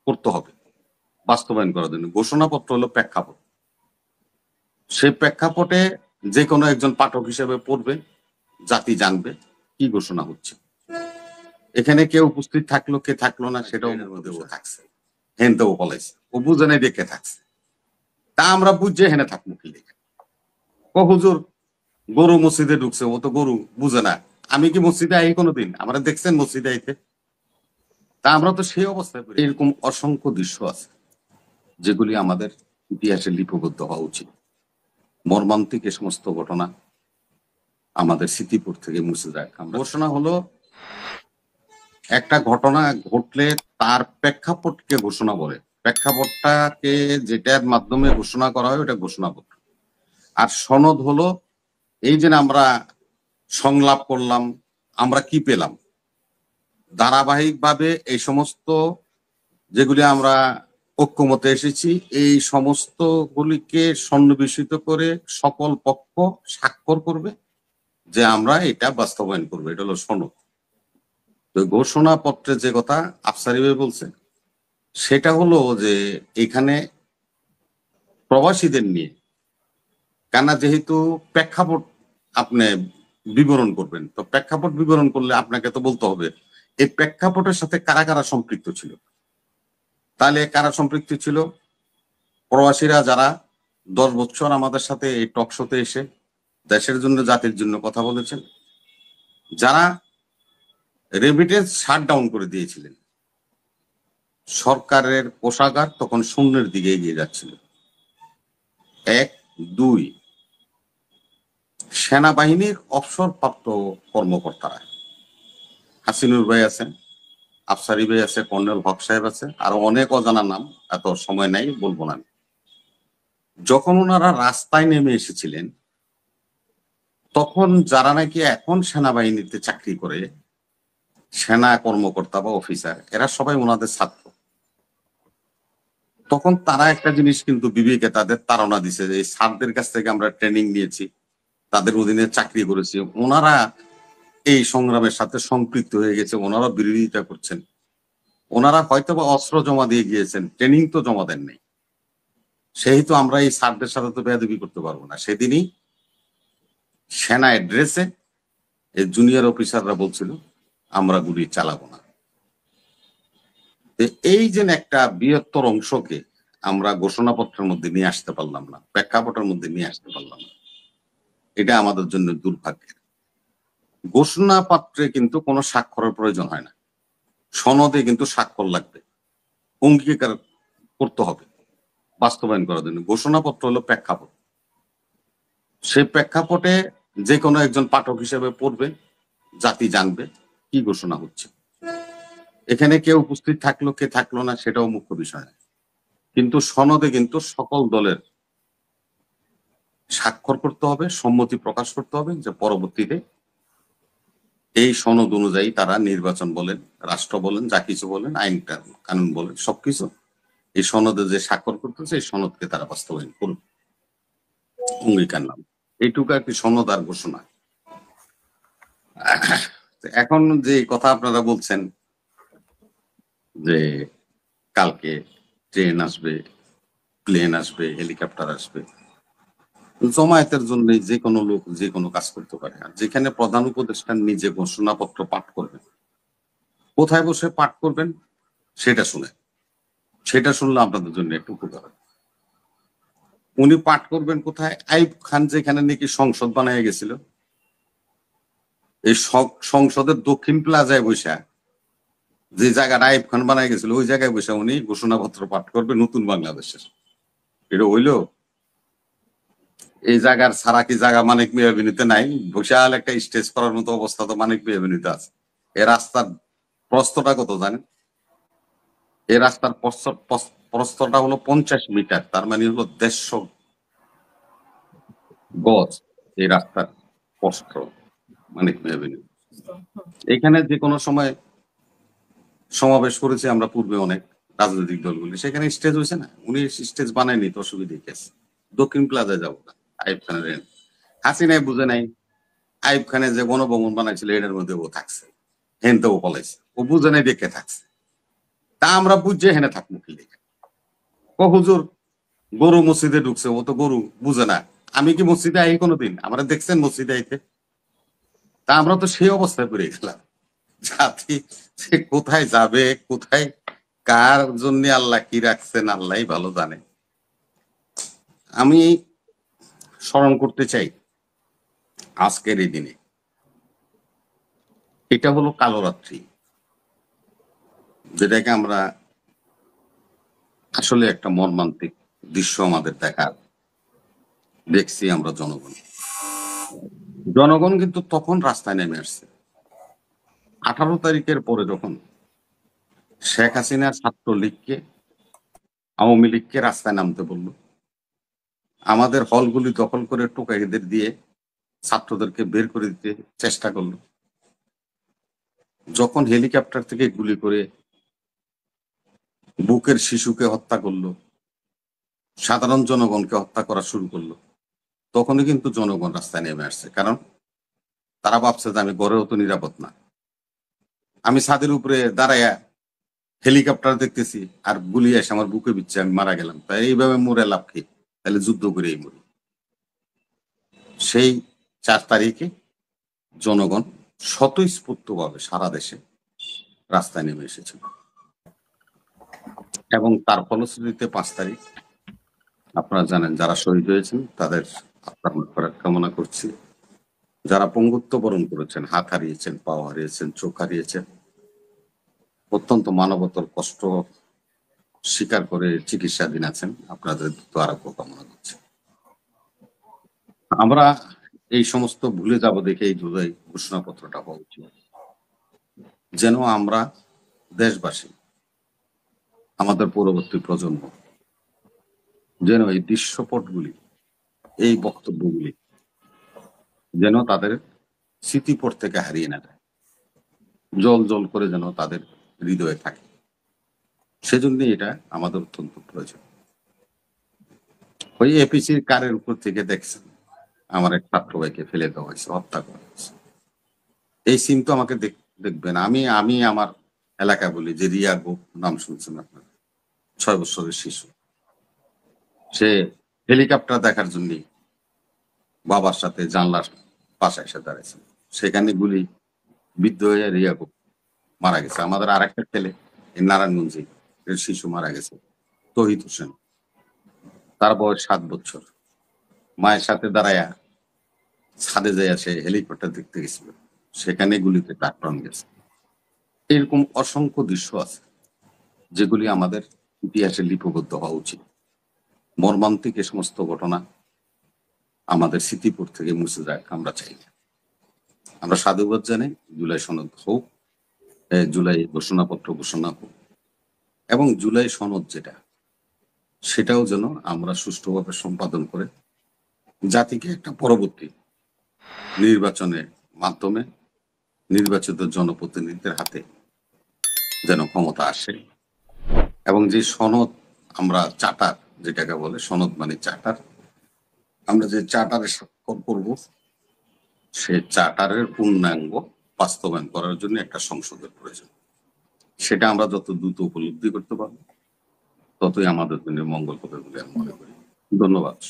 করতে হবে বাস্তবায়ন করার জন্য। ঘোষণাপত্র হলো প্রেক্ষাপট। সেই প্রেক্ষাপটে যে কোনো একজন পাঠক হিসেবে পড়বে, জাতি জানবে কি ঘোষণা হচ্ছে। এখানে কেউ উপস্থিত থাকলো কে থাকলো না সেটাও মধ্যে ও থাকছে, হেনতেও বলাইছে, ও বুঝে নাই দেখে থাকছে, তা আমরা বুঝছে হেনে থাকবো কি লেখা। ও হুজুর গরু মসজিদে ঢুকছে, ও তো গরু বুঝে না। আমি কি মসজিদে আই কোনোদিন? আমরা দেখছেন মসজিদে আইতে? তা আমরা তো সেই অবস্থায় পড়ি। এরকম অসংখ্য দৃশ্য আছে যেগুলি আমাদের ইতিহাসে লিপিবদ্ধ হওয়া উচিত। মর্মান্তিক এ সমস্ত ঘটনা আমাদের স্মৃতিপুর থেকে মুছে যায়। ঘোষণা হলো একটা ঘটনা ঘটলে তার প্রেক্ষাপটকে ঘোষণা বলে। প্রেক্ষাপটটাকে যেটার মাধ্যমে ঘোষণা করা হয় ওটা ঘোষণাপত্র। আর সনদ হলো এই যে আমরা সংলাপ করলাম, আমরা কি পেলাম ধারাবাহিকভাবে এই সমস্ত যেগুলি আমরা ঐক্যমতে এসেছি, এই সমস্ত গুলিকে সন্নিবেশিত করে সকল পক্ষ স্বাক্ষর করবে যে আমরা এটা বাস্তবায়ন করবো। এটা হলো সনদ। তো ঘোষণাপত্রে যে কথা আফসারি ভাই বলছে সেটা হলো যে এখানে প্রবাসীদের নিয়ে, কেননা যেহেতু প্রেক্ষাপট আপনি বিবরণ করবেন, তো প্রেক্ষাপট বিবরণ করলে আপনাকে তো বলতে হবে এই প্রেক্ষাপটের সাথে কারা কারা সম্পৃক্ত ছিল। তাহলে কারা সম্পৃক্ত ছিল? প্রবাসীরা যারা 10 বছর আমাদের সাথে এই টক শোতে এসে দেশের জন্য জাতির জন্য কথা বলেছেন, যারা রেমিটেন্স শাটডাউন করে দিয়েছিলেন, সরকারের কোষাগার তখন শূন্যের দিকে এগিয়ে যাচ্ছিল। 1, 2 সেনাবাহিনীর অবসরপ্রাপ্ত কর্মকর্তারা, হাসিনুর ভাই আছেন, আফসারি ভাই আছে, কর্নেল হক সাহেব আছে, আরো অনেক অজানা নাম, এত সময় নাই বলবো না। যখন ওনারা রাস্তায় নেমে এসেছিলেন তখন যারা নাকি এখন সেনাবাহিনীতে চাকরি করে, সেনা কর্মকর্তা বা অফিসার, এরা সবাই ওনাদের ছাত্র। তখন তারা একটা জিনিস কিন্তু বিবেকে তাদের তাড়না দিছে যে এই স্যারদের কাছ থেকে আমরা ট্রেনিং নিয়েছি, তাদের অধীনে চাকরি করেছি, ওনারা এই সংগ্রামের সাথে সম্পৃক্ত হয়ে গেছে, ওনারা বিরোধিতা করছেন, ওনারা হয়তো বা অস্ত্র জমা দিয়ে গিয়েছেন, ট্রেনিং তো জমা দেন নাই, সেহেতু আমরা এই স্যারদের সাথে তো বেয়াদবি করতে পারবো না। সেদিনই সেনা অ্যাড্রেসে এই জুনিয়র অফিসাররা বলছিল আমরা গুলি চালাবো না। এই যে একটা বৃহত্তর অংশকে আমরা ঘোষণাপত্রের মধ্যে নিয়ে আসতে পারলাম না, প্রেক্ষাপটের মধ্যে নিয়ে আসতে পারলাম না, এটা আমাদের জন্য দুর্ভাগ্যের। ঘোষণাপত্রে কিন্তু কোনো স্বাক্ষরের প্রয়োজন হয় না, সনদে কিন্তু স্বাক্ষর লাগবে, অঙ্গীকার করতে হবে বাস্তবায়ন করার জন্য। ঘোষণাপত্র হলো প্রেক্ষাপট। সেই প্রেক্ষাপটে যে কোনো একজন পাঠক হিসেবে পড়বে, জাতি জানবে কি ঘোষণা হচ্ছে। এখানে কেউ উপস্থিত থাকলো কে থাকলো না সেটাও মুখ্য বিষয় না, কিন্তু সনদে কিন্তু সকল দলের স্বাক্ষর করতে হবে, সম্মতি প্রকাশ করতে হবে যে পরবর্তীতে এই সনদ অনুযায়ী তারা নির্বাচন বলেন, রাষ্ট্র বলেন, যা কিছু বলেন, আইন কানুন বলেন, সবকিছু এই সনদে যে স্বাক্ষর করতেছে এই সনদকে তারা বাস্তবায়ন করবে, অঙ্গীকার নাম। এইটুকু একটি সনদ আর ঘোষণা। এখন যে কথা আপনারা বলছেন যে কালকে ট্রেন আসবে, প্লেন আসবে, হেলিকপ্টার আসবে, জমায়েতের জন্য যে কোনো লোক যে কোনো কাজ করতে পারে। আর যেখানে প্রধান উপদেষ্টা নিজে ঘোষণাপত্র পাঠ করবেন, কোথায় বসে পাঠ করবেন সেটা শুনে, সেটা শুনলে আপনাদের জন্য একটু উপকার হয়। উনি পাঠ করবেন কোথায়? আইয়ুব খান যেখানে নাকি সংসদ বানায় গেছিল, এই সংসদের দক্ষিণ প্লাজায় বসে, যে জায়গাটা আইয়ুব খান বানায় গেছিল ওই জায়গায় বসে উনি ঘোষণাপত্র পাঠ করবে নতুন বাংলাদেশের। এটা হইলো এই জায়গার ছাড়া কি জায়গা মানিক মিয়া এভিনিউতে নাই? বিশাল একটা স্টেজ করার মতো অবস্থা তো মানিক মিয়া এভিনিউতে আছে। এই রাস্তার প্রস্থটা কত জানেন? এই রাস্তার প্রস্থটা হলো 50 মিটার, তার মানে হলো 150 গজ এই রাস্তার প্রস্থ মানিক মিয়া এভিনিউ। এখানে যে কোনো সময় সমাবেশ করেছি আমরা পূর্বে অনেক রাজনৈতিক দলগুলি, সেখানে স্টেজ হয়েছে না, উনি স্টেজ বানায়নি তো অসুবিধা কি আছে? দক্ষিণ প্লাজায় যাবো না আইয়ুব খানের, হাসিনাই বুঝে নাই আইয়ুব খানের যে গণভবন বানাইছিল এটার মধ্যে ও থাকছে, হেনতেও পলাইছে, ও বুঝে নাই দেখে থাকছে, তা আমরা বুঝে হেনে থাকবো কি লেগে। ও হুজুর গরু মসজিদে ঢুকছে, ও তো গরু বুঝে না। আমি কি মসজিদে আই কোনোদিন? আমরা দেখছেন মসজিদে আইতে? তা আমরা তো সেই অবস্থায় পড়ে গেলাম। জাতি সে কোথায় যাবে, কোথায় কার জন্য আল্লাহ কি রাখছেন আল্লাহই ভালো জানে। আমি স্মরণ করতে চাই আজকের এই দিনে, এটা হলো কালরাত্রি, যেটাকে আমরা আসলে একটা মর্মান্তিক দৃশ্য আমাদের দেখছি আমরা জনগণ কিন্তু তখন রাস্তায় নেমে আসছে 18 তারিখের পরে, যখন শেখ হাসিনা ছাত্রলীগকে, আওয়ামী লীগকে রাস্তায় নামতে বলল, আমাদের হলগুলি দখল করে টোকাইদের দিয়ে ছাত্রদেরকে বের করে দিতে চেষ্টা করলো, যখন হেলিকপ্টার থেকে গুলি করে বুকের শিশুকে হত্যা করলো, সাধারণ জনগণকে হত্যা করা শুরু করলো, তখনই কিন্তু জনগণ রাস্তায় নেমে আসছে। কারণ তারা ভাবছে যে আমি ঘরেও তো নিরাপদ না, আমি ছাদের উপরে দাঁড়াইয়া হেলিকপ্টার দেখতেছি আর গুলি এসে আমার বুকে বিচ্ছে, আমি মারা গেলাম, তাই এইভাবে মরে লাভ কি, তাহলে যুদ্ধ করেই মরি। সেই 4 তারিখে জনগণ স্বতঃস্ফূর্ত ভাবে সারা দেশে রাস্তায় নেমে এসেছিল, এবং তার ফলশ্রুতিতে 5 তারিখ আপনারা জানেন যারা শহীদ হয়েছেন তাদের আত্মার মাগফিরাত কামনা করছি। যারা পঙ্গুত্ব বরণ করেছেন, হাত হারিয়েছেন, পাও হারিয়েছেন, চোখ হারিয়েছেন, অত্যন্ত মানবতার কষ্ট স্বীকার করে চিকিৎসাধীন আছেন, আপনাদের আরোগ্য কামনা করছি। আমরা এই সমস্ত ভুলে যাব দেখে এই জুলাই ঘোষণাপত্রটা হওয়া উচিত, যেন আমরা দেশবাসী, আমাদের পরবর্তী প্রজন্ম যেন এই দৃশ্যপটগুলি, এই বক্তব্যগুলি যেন তাদের স্মৃতিপট থেকে হারিয়ে না যায়, জল জল করে যেন তাদের হৃদয়ে থাকে। সেজন্য এটা আমাদের অত্যন্ত প্রয়োজন। ওই এপিসির কারের উপর থেকে দেখছেন আমার এক ছাত্র ভাইকে ফেলে দেওয়া হয়েছে, হত্যা করা হয়েছে। এই সিন তো আমাকে দেখবেন, আমি আমার এলাকা বলি যে রিয়া গোপ, নাম শুনছেন আপনার, 6 বছরের শিশু, সে হেলিকপ্টার দেখার জন্য বাবার সাথে জানলার পাশে এসে দাঁড়াইছে, সেখানে গুলি বিদ্ধ হয়ে রিয়া গোপ মারা গেছে। আমাদের আর একটা ছেলে নারায়ণগঞ্জে শিশু মারা গেছে, তহিদ হোসেন, তার বয়স 7 বছর, মায়ের সাথে দাঁড়ায়া ছাদে যাইয়া সে হেলিকপ্টার দেখতে গেছিল, সেখানে গুলিতে তার প্রাণ গেছে। এরকম অসংখ্য দৃশ্য আছে যেগুলি আমাদের ইতিহাসে লিপিবদ্ধ হওয়া উচিত। মর্মান্তিক এ সমস্ত ঘটনা আমাদের স্মৃতিপুর থেকে মুছে যাক আমরা চাই। আমরা সাধুবাদ জানাই, জুলাই সনদ হোক, জুলাই ঘোষণাপত্র ঘোষণা হোক, এবং জুলাই সনদ যেটা, সেটাও যেন আমরা সুষ্ঠুভাবে সম্পাদন করে জাতিকে একটা পরবর্তী নির্বাচনের মাধ্যমে নির্বাচিত জনপ্রতিনিধিদের হাতে যেন ক্ষমতা আসে, এবং যে সনদ আমরা চার্টার, যেটাকে বলে সনদ মানে চার্টার, আমরা যে চার্টারে স্বাক্ষর করব, সে চার্টারের পূর্ণাঙ্গ বাস্তবায়ন করার জন্য একটা সংসদের প্রয়োজন। সেটা আমরা যত দ্রুত উপলব্ধি করতে পারবো ততই আমাদের জন্য মঙ্গল হবে বলে আমি মনে করি। ধন্যবাদ।